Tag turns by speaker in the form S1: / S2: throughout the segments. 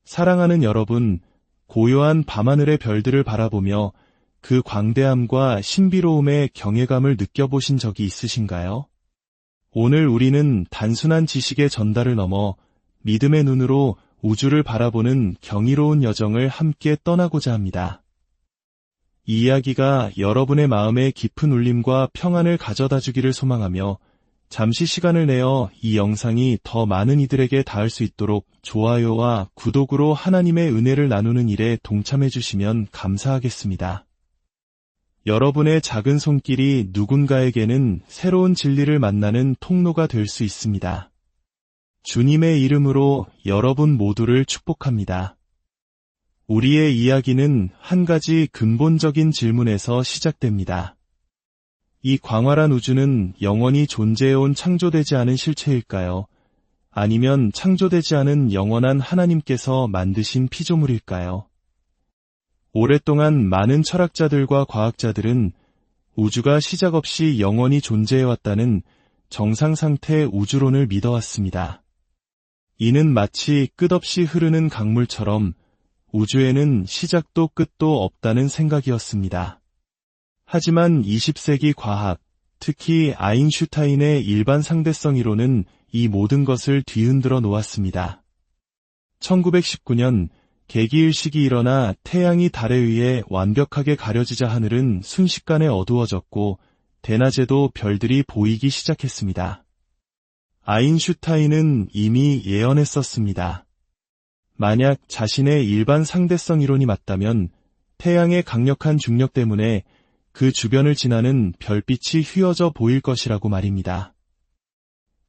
S1: 사랑하는 여러분, 고요한 밤하늘의 별들을 바라보며 그 광대함과 신비로움의 경외감을 느껴보신 적이 있으신가요? 오늘 우리는 단순한 지식의 전달을 넘어 믿음의 눈으로 우주를 바라보는 경이로운 여정을 함께 떠나고자 합니다. 이 이야기가 여러분의 마음에 깊은 울림과 평안을 가져다 주기를 소망하며 잠시 시간을 내어 이 영상이 더 많은 이들에게 닿을 수 있도록 좋아요와 구독으로 하나님의 은혜를 나누는 일에 동참해 주시면 감사하겠습니다. 여러분의 작은 손길이 누군가에게는 새로운 진리를 만나는 통로가 될 수 있습니다. 주님의 이름으로 여러분 모두를 축복합니다. 우리의 이야기는 한 가지 근본적인 질문에서 시작됩니다. 이 광활한 우주는 영원히 존재해온 창조되지 않은 실체일까요? 아니면 창조되지 않은 영원한 하나님께서 만드신 피조물일까요? 오랫동안 많은 철학자들과 과학자들은 우주가 시작 없이 영원히 존재해왔다는 정상상태 우주론을 믿어왔습니다. 이는 마치 끝없이 흐르는 강물처럼 우주에는 시작도 끝도 없다는 생각이었습니다. 하지만 20세기 과학, 특히 아인슈타인의 일반 상대성 이론은 이 모든 것을 뒤흔들어 놓았습니다. 1919년 개기일식이 일어나 태양이 달에 의해 완벽하게 가려지자 하늘은 순식간에 어두워졌고 대낮에도 별들이 보이기 시작했습니다. 아인슈타인은 이미 예언했었습니다. 만약 자신의 일반 상대성 이론이 맞다면 태양의 강력한 중력 때문에 그 주변을 지나는 별빛이 휘어져 보일 것이라고 말입니다.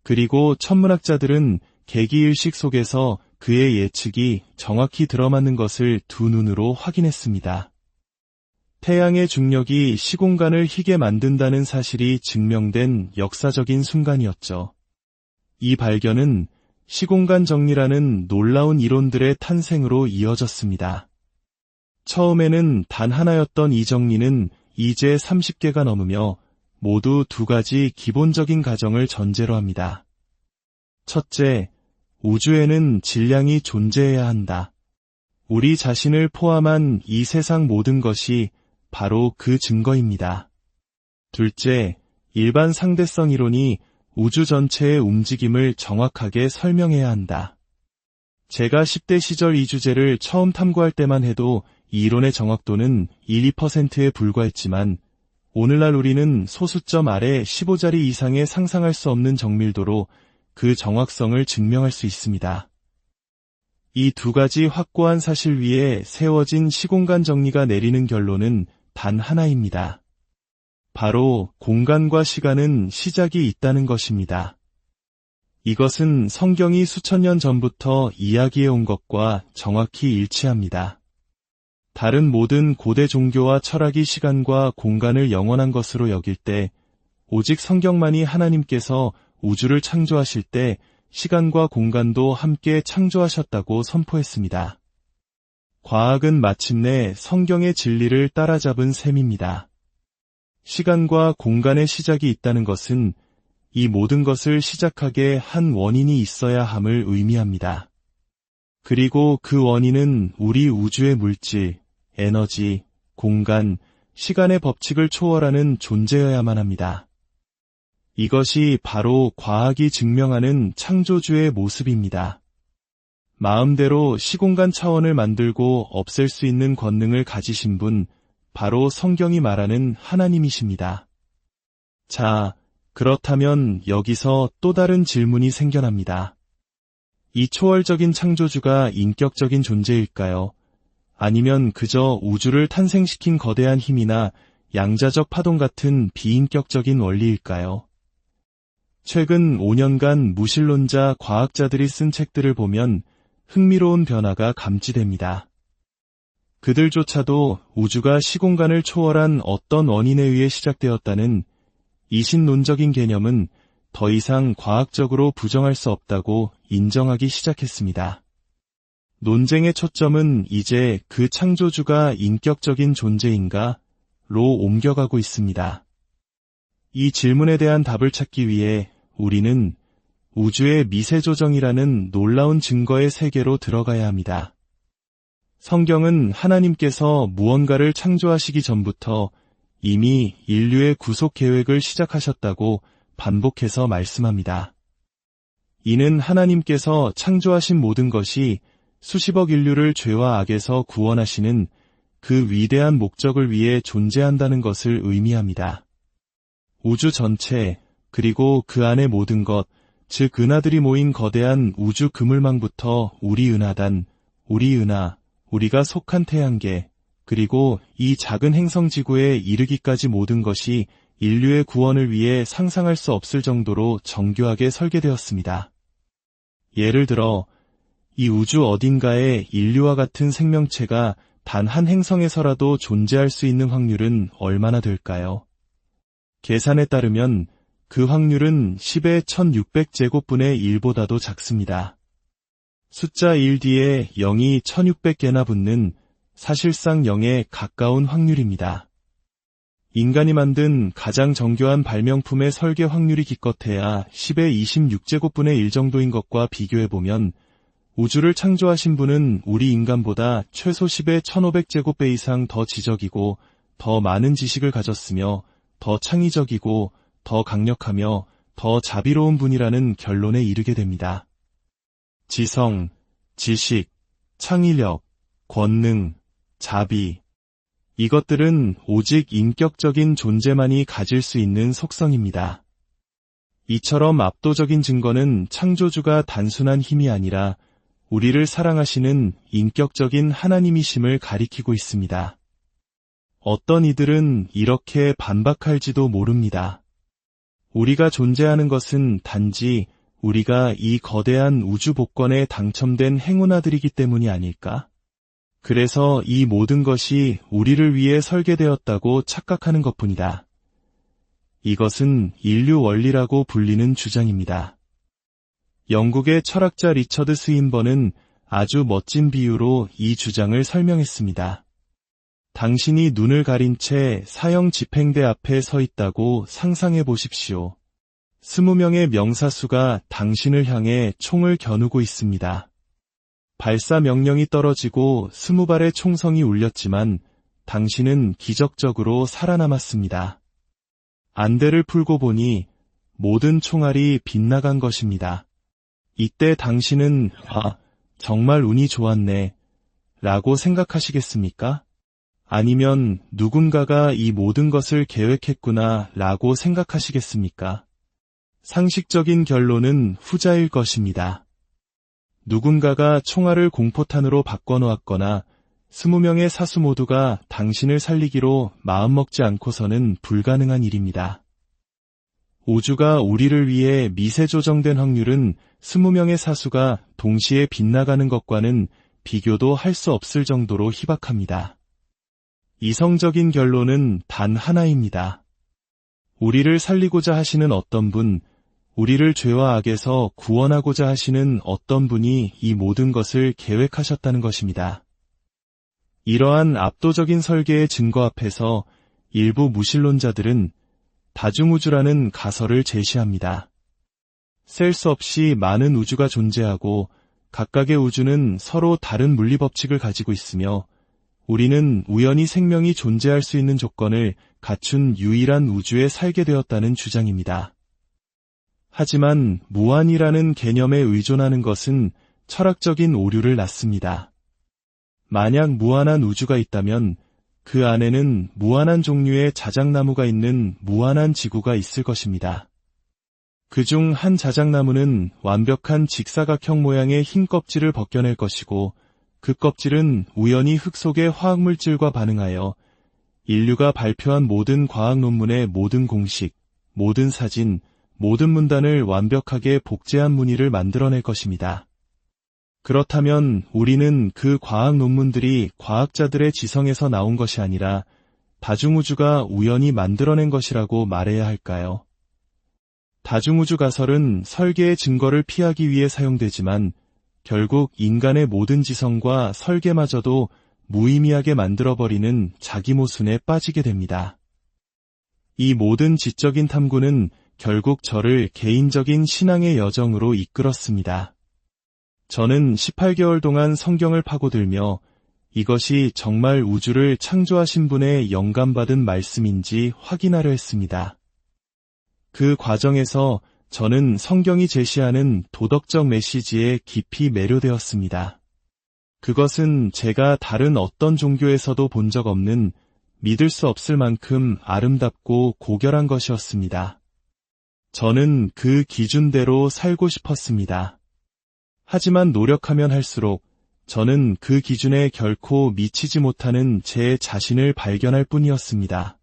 S1: 그리고 천문학자들은 개기일식 속에서 그의 예측이 정확히 들어맞는 것을 두 눈으로 확인했습니다. 태양의 중력이 시공간을 희게 만든다는 사실이 증명된 역사적인 순간이었죠. 이 발견은 시공간 정리라는 놀라운 이론들의 탄생으로 이어졌습니다. 처음에는 단 하나였던 이 정리는 이제 30개가 넘으며 모두 두 가지 기본적인 가정을 전제로 합니다. 첫째, 우주에는 질량이 존재해야 한다. 우리 자신을 포함한 이 세상 모든 것이 바로 그 증거입니다. 둘째, 일반 상대성 이론이 우주 전체의 움직임을 정확하게 설명해야 한다. 제가 10대 시절 이 주제를 처음 탐구할 때만 해도 이 이론의 정확도는 1~2%에 불과했지만 오늘날 우리는 소수점 아래 15자리 이상의 상상할 수 없는 정밀도로 그 정확성을 증명할 수 있습니다. 이 두 가지 확고한 사실 위에 세워진 시공간 정리가 내리는 결론은 단 하나입니다. 바로 공간과 시간은 시작이 있다는 것입니다. 이것은 성경이 수천 년 전부터 이야기해온 것과 정확히 일치합니다. 다른 모든 고대 종교와 철학이 시간과 공간을 영원한 것으로 여길 때 오직 성경만이 하나님께서 우주를 창조하실 때 시간과 공간도 함께 창조하셨다고 선포했습니다. 과학은 마침내 성경의 진리를 따라잡은 셈입니다. 시간과 공간의 시작이 있다는 것은 이 모든 것을 시작하게 한 원인이 있어야 함을 의미합니다. 그리고 그 원인은 우리 우주의 물질, 에너지, 공간, 시간의 법칙을 초월하는 존재여야만 합니다. 이것이 바로 과학이 증명하는 창조주의 모습입니다. 마음대로 시공간 차원을 만들고 없앨 수 있는 권능을 가지신 분, 바로 성경이 말하는 하나님이십니다. 자, 그렇다면 여기서 또 다른 질문이 생겨납니다. 이 초월적인 창조주가 인격적인 존재일까요? 아니면 그저 우주를 탄생시킨 거대한 힘이나 양자적 파동 같은 비인격적인 원리일까요? 최근 5년간 무신론자 과학자들이 쓴 책들을 보면 흥미로운 변화가 감지됩니다. 그들조차도 우주가 시공간을 초월한 어떤 원인에 의해 시작되었다는 이신론적인 개념은 더 이상 과학적으로 부정할 수 없다고 인정하기 시작했습니다. 논쟁의 초점은 이제 그 창조주가 인격적인 존재인가로 옮겨가고 있습니다. 이 질문에 대한 답을 찾기 위해 우리는 우주의 미세조정이라는 놀라운 증거의 세계로 들어가야 합니다. 성경은 하나님께서 무언가를 창조하시기 전부터 이미 인류의 구속 계획을 시작하셨다고 반복해서 말씀합니다. 이는 하나님께서 창조하신 모든 것이 수십억 인류를 죄와 악에서 구원하시는 그 위대한 목적을 위해 존재한다는 것을 의미합니다. 우주 전체, 그리고 그 안의 모든 것, 즉 은하들이 모인 거대한 우주 그물망부터 우리 은하단, 우리 은하, 우리가 속한 태양계, 그리고 이 작은 행성 지구에 이르기까지 모든 것이 인류의 구원을 위해 상상할 수 없을 정도로 정교하게 설계되었습니다. 예를 들어 이 우주 어딘가에 인류와 같은 생명체가 단 한 행성에서라도 존재할 수 있는 확률은 얼마나 될까요? 계산에 따르면 그 확률은 10의 1600제곱분의 1보다도 작습니다. 숫자 1 뒤에 0이 1600개나 붙는 사실상 0에 가까운 확률입니다. 인간이 만든 가장 정교한 발명품의 설계 확률이 기껏해야 10의 26제곱분의 1 정도인 것과 비교해보면 우주를 창조하신 분은 우리 인간보다 최소 10의 1500제곱배 이상 더 지적이고 더 많은 지식을 가졌으며 더 창의적이고 더 강력하며 더 자비로운 분이라는 결론에 이르게 됩니다. 지성, 지식, 창의력, 권능, 자비, 이것들은 오직 인격적인 존재만이 가질 수 있는 속성입니다. 이처럼 압도적인 증거는 창조주가 단순한 힘이 아니라 우리를 사랑하시는 인격적인 하나님이심을 가리키고 있습니다. 어떤 이들은 이렇게 반박할지도 모릅니다. 우리가 존재하는 것은 단지 우리가 이 거대한 우주 복권에 당첨된 행운아들이기 때문이 아닐까? 그래서 이 모든 것이 우리를 위해 설계되었다고 착각하는 것뿐이다. 이것은 인류 원리라고 불리는 주장입니다. 영국의 철학자 리처드 스윈번은 아주 멋진 비유로 이 주장을 설명했습니다. 당신이 눈을 가린 채 사형 집행대 앞에 서 있다고 상상해 보십시오. 20명의 명사수가 당신을 향해 총을 겨누고 있습니다. 발사 명령이 떨어지고 20발의 총성이 울렸지만 당신은 기적적으로 살아남았습니다. 안대를 풀고 보니 모든 총알이 빗나간 것입니다. 이때 당신은 정말 운이 좋았네 라고 생각하시겠습니까? 아니면 누군가가 이 모든 것을 계획했구나 라고 생각하시겠습니까? 상식적인 결론은 후자일 것입니다. 누군가가 총알을 공포탄으로 바꿔놓았거나 20명의 사수 모두가 당신을 살리기로 마음먹지 않고서는 불가능한 일입니다. 우주가 우리를 위해 미세 조정된 확률은 20명의 사수가 동시에 빗나가는 것과는 비교도 할 수 없을 정도로 희박합니다. 이성적인 결론은 단 하나입니다. 우리를 살리고자 하시는 어떤 분, 우리를 죄와 악에서 구원하고자 하시는 어떤 분이 이 모든 것을 계획하셨다는 것입니다. 이러한 압도적인 설계의 증거 앞에서 일부 무신론자들은 다중우주라는 가설을 제시합니다. 셀 수 없이 많은 우주가 존재하고 각각의 우주는 서로 다른 물리법칙을 가지고 있으며 우리는 우연히 생명이 존재할 수 있는 조건을 갖춘 유일한 우주에 살게 되었다는 주장입니다. 하지만 무한이라는 개념에 의존하는 것은 철학적인 오류를 낳습니다. 만약 무한한 우주가 있다면 그 안에는 무한한 종류의 자작나무가 있는 무한한 지구가 있을 것입니다. 그중 한 자작나무는 완벽한 직사각형 모양의 흰 껍질을 벗겨낼 것이고 그 껍질은 우연히 흙 속의 화학물질과 반응하여 인류가 발표한 모든 과학 논문의 모든 공식, 모든 사진, 모든 문단을 완벽하게 복제한 무늬를 만들어낼 것입니다. 그렇다면 우리는 그 과학 논문들이 과학자들의 지성에서 나온 것이 아니라 다중우주가 우연히 만들어낸 것이라고 말해야 할까요? 다중우주 가설은 설계의 증거를 피하기 위해 사용되지만 결국 인간의 모든 지성과 설계마저도 무의미하게 만들어버리는 자기 모순에 빠지게 됩니다. 이 모든 지적인 탐구는 결국 저를 개인적인 신앙의 여정으로 이끌었습니다. 저는 18개월 동안 성경을 파고들며 이것이 정말 우주를 창조하신 분의 영감받은 말씀인지 확인하려 했습니다. 그 과정에서 저는 성경이 제시하는 도덕적 메시지에 깊이 매료되었습니다. 그것은 제가 다른 어떤 종교에서도 본 적 없는 믿을 수 없을 만큼 아름답고 고결한 것이었습니다. 저는 그 기준대로 살고 싶었습니다. 하지만 노력하면 할수록 저는 그 기준에 결코 미치지 못하는 제 자신을 발견할 뿐이었습니다.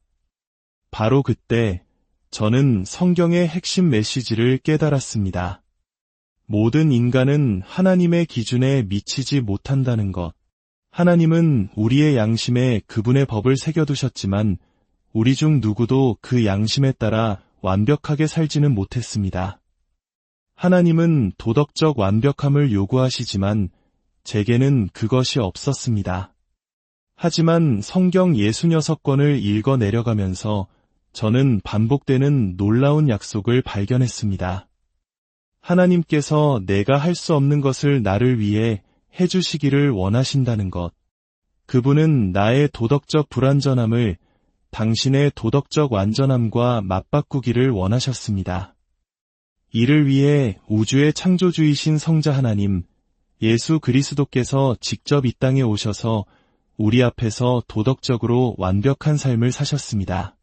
S1: 바로 그때 저는 성경의 핵심 메시지를 깨달았습니다. 모든 인간은 하나님의 기준에 미치지 못한다는 것. 하나님은 우리의 양심에 그분의 법을 새겨두셨지만 우리 중 누구도 그 양심에 따라 완벽하게 살지는 못했습니다. 하나님은 도덕적 완벽함을 요구하시지만 제게는 그것이 없었습니다. 하지만 성경 66권을 읽어 내려가면서 저는 반복되는 놀라운 약속을 발견했습니다. 하나님께서 내가 할 수 없는 것을 나를 위해 해주시기를 원하신다는 것. 그분은 나의 도덕적 불완전함을 당신의 도덕적 완전함과 맞바꾸기를 원하셨습니다. 이를 위해 우주의 창조주이신 성자 하나님, 예수 그리스도께서 직접 이 땅에 오셔서 우리 앞에서 도덕적으로 완벽한 삶을 사셨습니다.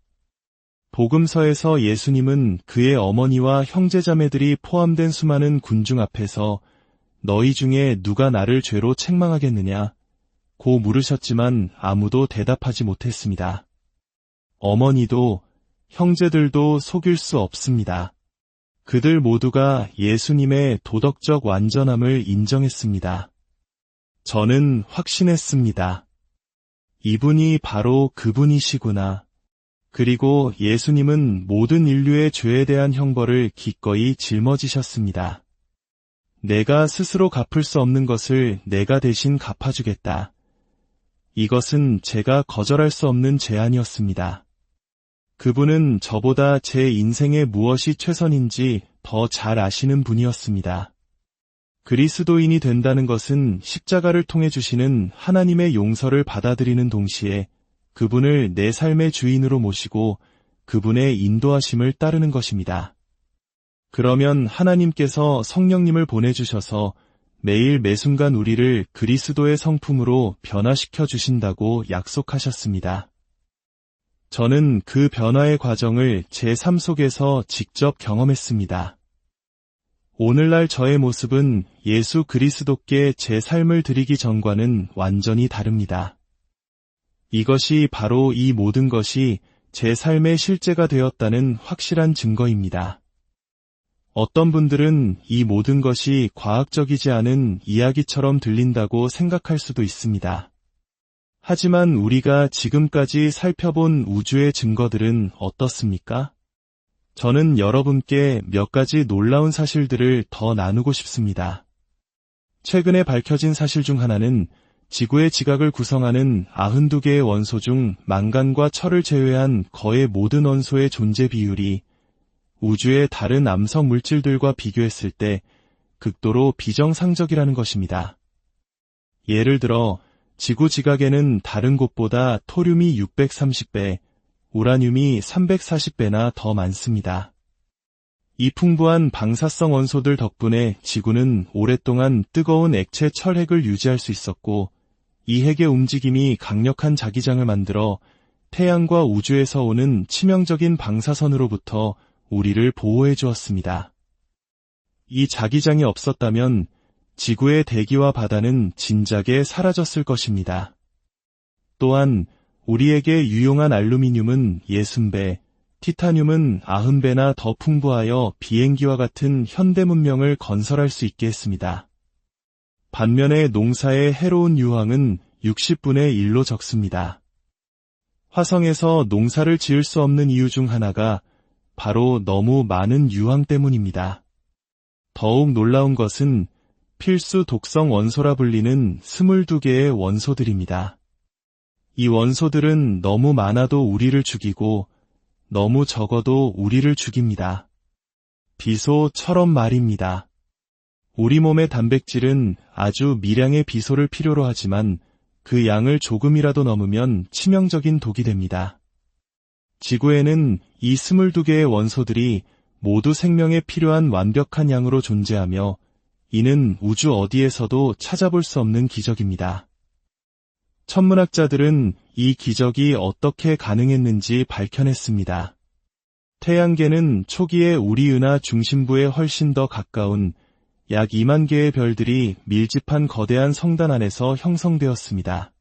S1: 복음서에서 예수님은 그의 어머니와 형제자매들이 포함된 수많은 군중 앞에서 너희 중에 누가 나를 죄로 책망하겠느냐? 고 물으셨지만 아무도 대답하지 못했습니다. 어머니도 형제들도 속일 수 없습니다. 그들 모두가 예수님의 도덕적 완전함을 인정했습니다. 저는 확신했습니다. 이분이 바로 그분이시구나. 그리고 예수님은 모든 인류의 죄에 대한 형벌을 기꺼이 짊어지셨습니다. 내가 스스로 갚을 수 없는 것을 내가 대신 갚아주겠다. 이것은 제가 거절할 수 없는 제안이었습니다. 그분은 저보다 제 인생에 무엇이 최선인지 더 잘 아시는 분이었습니다. 그리스도인이 된다는 것은 십자가를 통해 주시는 하나님의 용서를 받아들이는 동시에 그분을 내 삶의 주인으로 모시고 그분의 인도하심을 따르는 것입니다. 그러면 하나님께서 성령님을 보내주셔서 매일 매순간 우리를 그리스도의 성품으로 변화시켜 주신다고 약속하셨습니다. 저는 그 변화의 과정을 제 삶 속에서 직접 경험했습니다. 오늘날 저의 모습은 예수 그리스도께 제 삶을 드리기 전과는 완전히 다릅니다. 이것이 바로 이 모든 것이 제 삶의 실제가 되었다는 확실한 증거입니다. 어떤 분들은 이 모든 것이 과학적이지 않은 이야기처럼 들린다고 생각할 수도 있습니다. 하지만 우리가 지금까지 살펴본 우주의 증거들은 어떻습니까? 저는 여러분께 몇 가지 놀라운 사실들을 더 나누고 싶습니다. 최근에 밝혀진 사실 중 하나는 지구의 지각을 구성하는 92개의 원소 중 망간과 철을 제외한 거의 모든 원소의 존재 비율이 우주의 다른 암석 물질들과 비교했을 때 극도로 비정상적이라는 것입니다. 예를 들어 지구 지각에는 다른 곳보다 토륨이 630배, 우라늄이 340배나 더 많습니다. 이 풍부한 방사성 원소들 덕분에 지구는 오랫동안 뜨거운 액체 철핵을 유지할 수 있었고 이 핵의 움직임이 강력한 자기장을 만들어 태양과 우주에서 오는 치명적인 방사선으로부터 우리를 보호해 주었습니다. 이 자기장이 없었다면 지구의 대기와 바다는 진작에 사라졌을 것입니다. 또한 우리에게 유용한 알루미늄은 60배, 티타늄은 90배나 더 풍부하여 비행기와 같은 현대 문명을 건설할 수 있게 했습니다. 반면에 농사의 해로운 유황은 60분의 1로 적습니다. 화성에서 농사를 지을 수 없는 이유 중 하나가 바로 너무 많은 유황 때문입니다. 더욱 놀라운 것은 필수 독성 원소라 불리는 22개의 원소들입니다. 이 원소들은 너무 많아도 우리를 죽이고 너무 적어도 우리를 죽입니다. 비소처럼 말입니다. 우리 몸의 단백질은 아주 미량의 비소를 필요로 하지만 그 양을 조금이라도 넘으면 치명적인 독이 됩니다. 지구에는 이 22개의 원소들이 모두 생명에 필요한 완벽한 양으로 존재하며 이는 우주 어디에서도 찾아볼 수 없는 기적입니다. 천문학자들은 이 기적이 어떻게 가능했는지 밝혀냈습니다. 태양계는 초기에 우리 은하 중심부에 훨씬 더 가까운 약 2만 개의 별들이 밀집한 거대한 성단 안에서 형성되었습니다.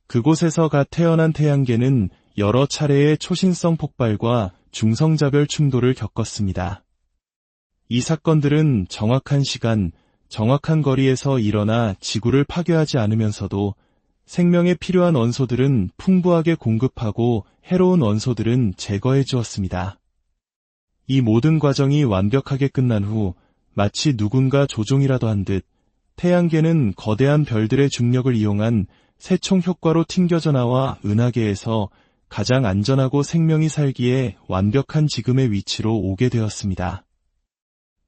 S1: 그곳에서 갓 태어난 태양계는 여러 차례의 초신성 폭발과 중성자별 충돌을 겪었습니다. 이 사건들은 정확한 시간, 정확한 거리에서 일어나 지구를 파괴하지 않으면서도 생명에 필요한 원소들은 풍부하게 공급하고 해로운 원소들은 제거해 주었습니다. 이 모든 과정이 완벽하게 끝난 후 마치 누군가 조종이라도 한 듯 태양계는 거대한 별들의 중력을 이용한 세총 효과로 튕겨져 나와 은하계에서 가장 안전하고 생명이 살기에 완벽한 지금의 위치로 오게 되었습니다.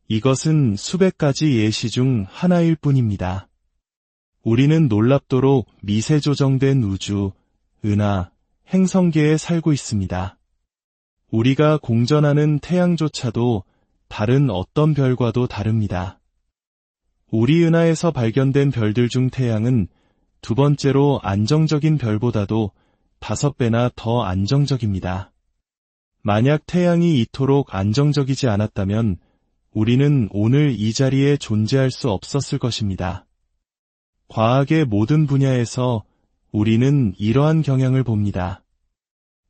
S1: 이것은 수백 가지 예시 중 하나일 뿐입니다. 우리는 놀랍도록 미세 조정된 우주, 은하, 행성계에 살고 있습니다. 우리가 공전하는 태양조차도 다른 어떤 별과도 다릅니다. 우리 은하에서 발견된 별들 중 태양은 두 번째로 안정적인 별보다도 5배나 더 안정적입니다. 만약 태양이 이토록 안정적이지 않았다면 우리는 오늘 이 자리에 존재할 수 없었을 것입니다. 과학의 모든 분야에서 우리는 이러한 경향을 봅니다.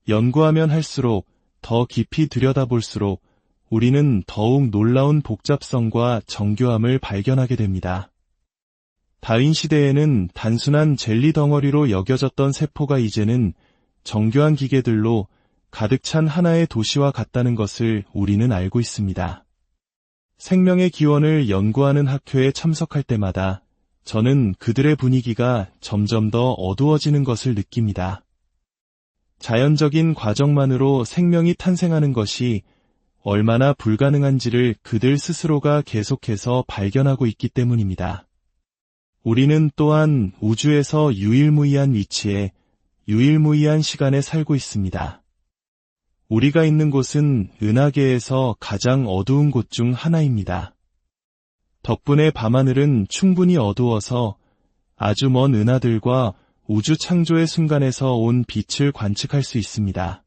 S1: 연구하면 할수록 더 깊이 들여다볼수록 우리는 더욱 놀라운 복잡성과 정교함을 발견하게 됩니다. 다윈 시대에는 단순한 젤리 덩어리로 여겨졌던 세포가 이제는 정교한 기계들로 가득 찬 하나의 도시와 같다는 것을 우리는 알고 있습니다. 생명의 기원을 연구하는 학회에 참석할 때마다 저는 그들의 분위기가 점점 더 어두워지는 것을 느낍니다. 자연적인 과정만으로 생명이 탄생하는 것이 얼마나 불가능한지를 그들 스스로가 계속해서 발견하고 있기 때문입니다. 우리는 또한 우주에서 유일무이한 위치에 유일무이한 시간에 살고 있습니다. 우리가 있는 곳은 은하계에서 가장 어두운 곳 중 하나입니다. 덕분에 밤하늘은 충분히 어두워서 아주 먼 은하들과 우주 창조의 순간에서 온 빛을 관측할 수 있습니다.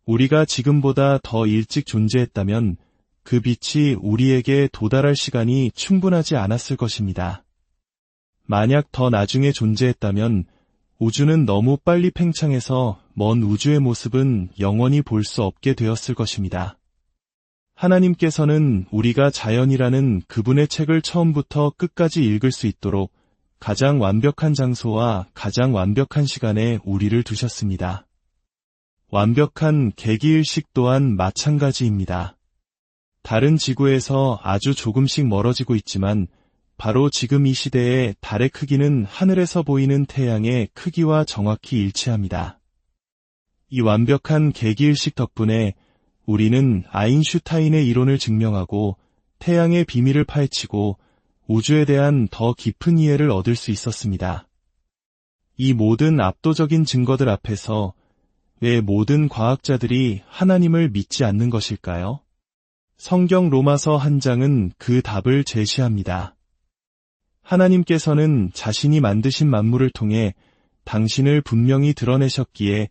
S1: 우리가 지금보다 더 일찍 존재했다면 그 빛이 우리에게 도달할 시간이 충분하지 않았을 것입니다. 만약 더 나중에 존재했다면 우주는 너무 빨리 팽창해서 먼 우주의 모습은 영원히 볼 수 없게 되었을 것입니다. 하나님께서는 우리가 자연이라는 그분의 책을 처음부터 끝까지 읽을 수 있도록 가장 완벽한 장소와 가장 완벽한 시간에 우리를 두셨습니다. 완벽한 계기일식 또한 마찬가지입니다. 달은 지구에서 아주 조금씩 멀어지고 있지만 바로 지금 이 시대에 달의 크기는 하늘에서 보이는 태양의 크기와 정확히 일치합니다. 이 완벽한 계기일식 덕분에 우리는 아인슈타인의 이론을 증명하고 태양의 비밀을 파헤치고 우주에 대한 더 깊은 이해를 얻을 수 있었습니다. 이 모든 압도적인 증거들 앞에서 왜 모든 과학자들이 하나님을 믿지 않는 것일까요? 성경 로마서 1장은 그 답을 제시합니다. 하나님께서는 자신이 만드신 만물을 통해 당신을 분명히 드러내셨기에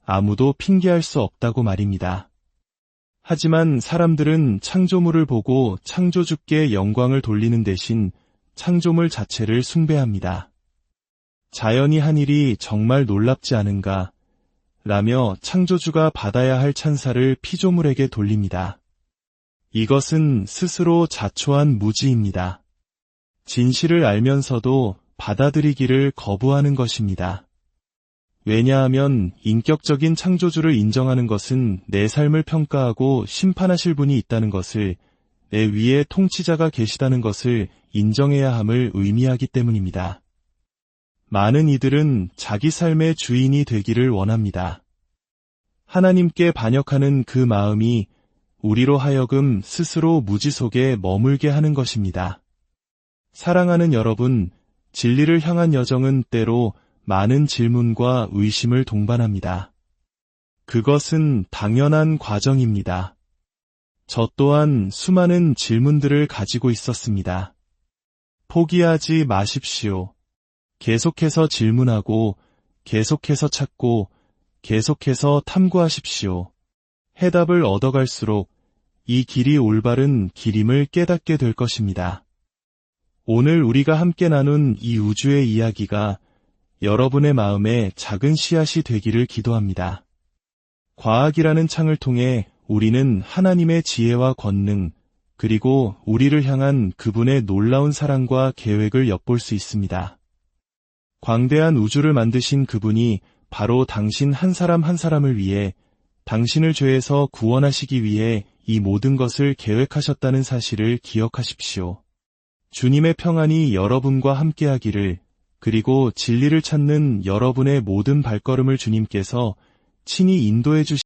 S1: 아무도 핑계할 수 없다고 말입니다. 하지만 사람들은 창조물을 보고 창조주께 영광을 돌리는 대신 창조물 자체를 숭배합니다. 자연이 한 일이 정말 놀랍지 않은가? 라며 창조주가 받아야 할 찬사를 피조물에게 돌립니다. 이것은 스스로 자초한 무지입니다. 진실을 알면서도 받아들이기를 거부하는 것입니다. 왜냐하면 인격적인 창조주를 인정하는 것은 내 삶을 평가하고 심판하실 분이 있다는 것을, 내 위에 통치자가 계시다는 것을 인정해야 함을 의미하기 때문입니다. 많은 이들은 자기 삶의 주인이 되기를 원합니다. 하나님께 반역하는 그 마음이 우리로 하여금 스스로 무지 속에 머물게 하는 것입니다. 사랑하는 여러분, 진리를 향한 여정은 때로 많은 질문과 의심을 동반합니다. 그것은 당연한 과정입니다. 저 또한 수많은 질문들을 가지고 있었습니다. 포기하지 마십시오. 계속해서 질문하고, 계속해서 찾고, 계속해서 탐구하십시오. 해답을 얻어갈수록 이 길이 올바른 길임을 깨닫게 될 것입니다. 오늘 우리가 함께 나눈 이 우주의 이야기가 여러분의 마음에 작은 씨앗이 되기를 기도합니다. 과학이라는 창을 통해 우리는 하나님의 지혜와 권능, 그리고 우리를 향한 그분의 놀라운 사랑과 계획을 엿볼 수 있습니다. 광대한 우주를 만드신 그분이 바로 당신 한 사람 한 사람을 위해, 당신을 죄에서 구원하시기 위해 이 모든 것을 계획하셨다는 사실을 기억하십시오. 주님의 평안이 여러분과 함께하기를, 그리고 진리를 찾는 여러분의 모든 발걸음을 주님께서 친히 인도해 주시기